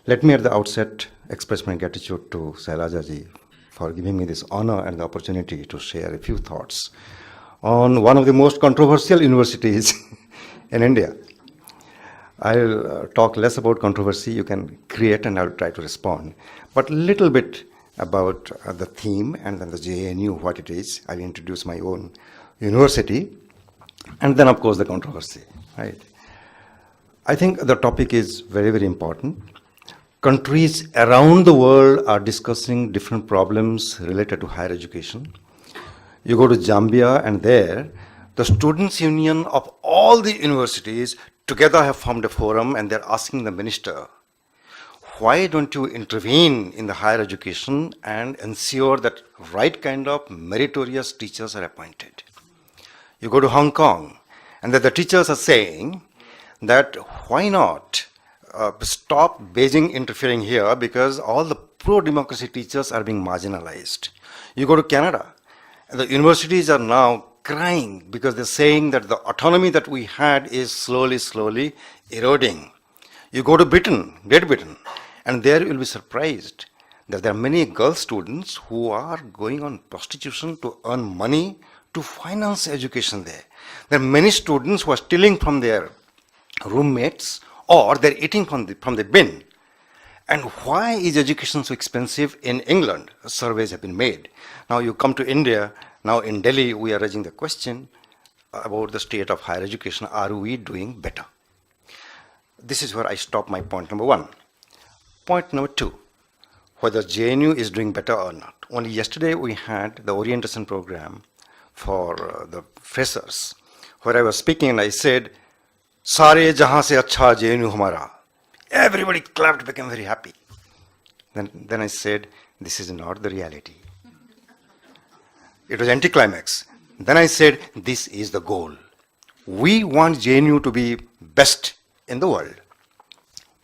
Let me at the outset express my gratitude to Sailaja ji for giving me this honor and the opportunity to share a few thoughts on one of the most controversial universities in India. I'll talk less about controversy you can create, and I'll try to respond, but a little bit about the theme and then the JNU, what it is. I'll introduce my own university, and then of course the controversy, right? I think the topic is very, very important. Countries around the world are discussing different problems related to higher education. You go to Zambia, and there, the Students' Union of all the universities together have formed a forum, and they're asking the minister, why don't you intervene in the higher education and ensure that right kind of meritorious teachers are appointed? You go to Hong Kong, and that the teachers are saying that why not stop Beijing interfering here, because all the pro-democracy teachers are being marginalized. You go to Canada, and the universities are now crying because they're saying that the autonomy that we had is slowly eroding. You go to Britain, Great Britain, and there you'll be surprised that there are many girl students who are going on prostitution to earn money to finance education there. There are many students who are stealing from their roommates, or they're eating from the bin. And why is education so expensive in England? Surveys have been made. Now you come to India. Now in Delhi, we are raising the question about the state of higher education. Are we doing better? This is where I stop my point number one. Point number two, whether JNU is doing better or not. Only yesterday we had the orientation program for the freshers, where I was speaking and I said, Sare jahan se acha JNU hamara. Everybody clapped, became very happy. Then I said, this is not the reality. It was anticlimax. Then I said, this is the goal. We want JNU to be best in the world.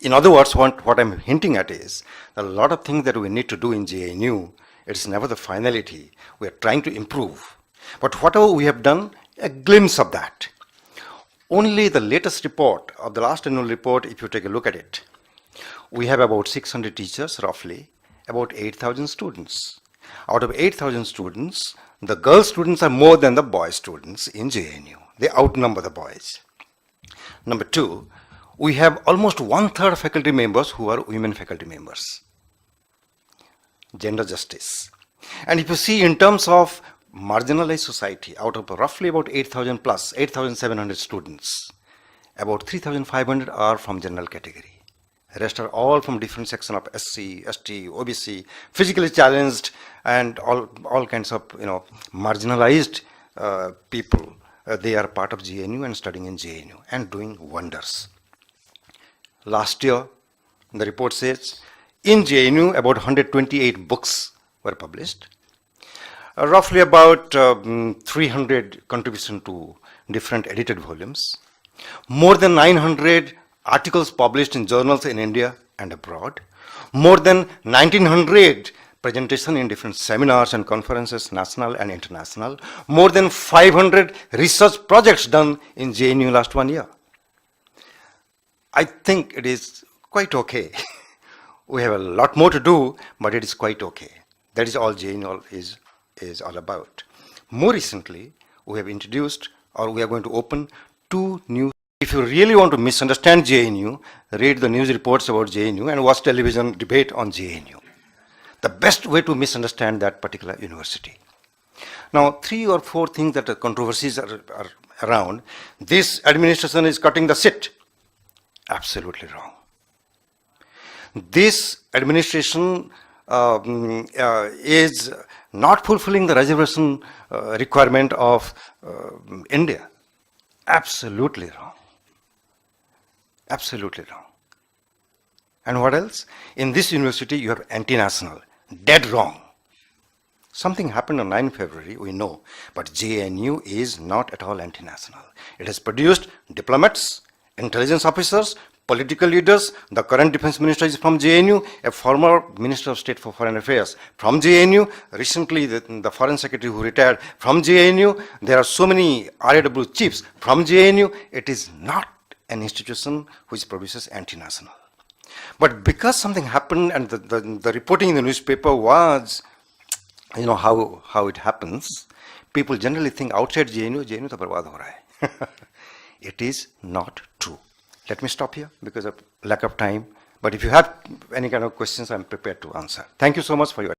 In other words, what I'm hinting at is a lot of things that we need to do in JNU, it's never the finality. We are trying to improve. But whatever we have done, a glimpse of that. Only the latest report of the last annual report, if you take a look at it, we have about 600 teachers, roughly, about 8,000 students. Out of 8,000 students, the girl students are more than the boy students in JNU. They outnumber the boys. Number two, we have almost 1/3 of faculty members who are women faculty members. Gender justice. And if you see in terms of marginalized society, out of roughly about 8,000 plus, 8,700 students, about 3,500 are from general category. The rest are all from different sections of SC, ST, OBC, physically challenged, and all kinds of marginalized people. They are part of JNU and studying in JNU and doing wonders. Last year, the report says, in JNU, about 128 books were published. Roughly about 300 contributions to different edited volumes. More than 900 articles published in journals in India and abroad. More than 1,900 presentations in different seminars and conferences, national and international. More than 500 research projects done in JNU last 1 year. I think it is quite okay. We have a lot more to do, but it is quite okay. That is all JNU is all about. More recently, we have introduced, or we are going to open 2 new. If you really want to misunderstand JNU, read the news reports about JNU and watch television debate on JNU. The best way to misunderstand that particular university. Now, 3 or 4 things that the controversies are around. This administration is cutting the SIT. Absolutely wrong. This administration is not fulfilling the reservation requirement of India. Absolutely wrong. Absolutely wrong. And what else? In this university, you have anti-national. Dead wrong. Something happened on 9 February, we know, but JNU is not at all anti-national. It has produced diplomats, intelligence officers, political leaders. The current defense minister is from JNU, a former minister of state for foreign affairs from JNU, recently the foreign secretary who retired from JNU. There are so many RAW chiefs from JNU. It is not an institution which produces anti-national. But because something happened and the reporting in the newspaper was, you know, how it happens, people generally think outside JNU to barbaad ho raha hai. It is not true. Let me stop here because of lack of time. But if you have any kind of questions, I'm prepared to answer. Thank you so much for your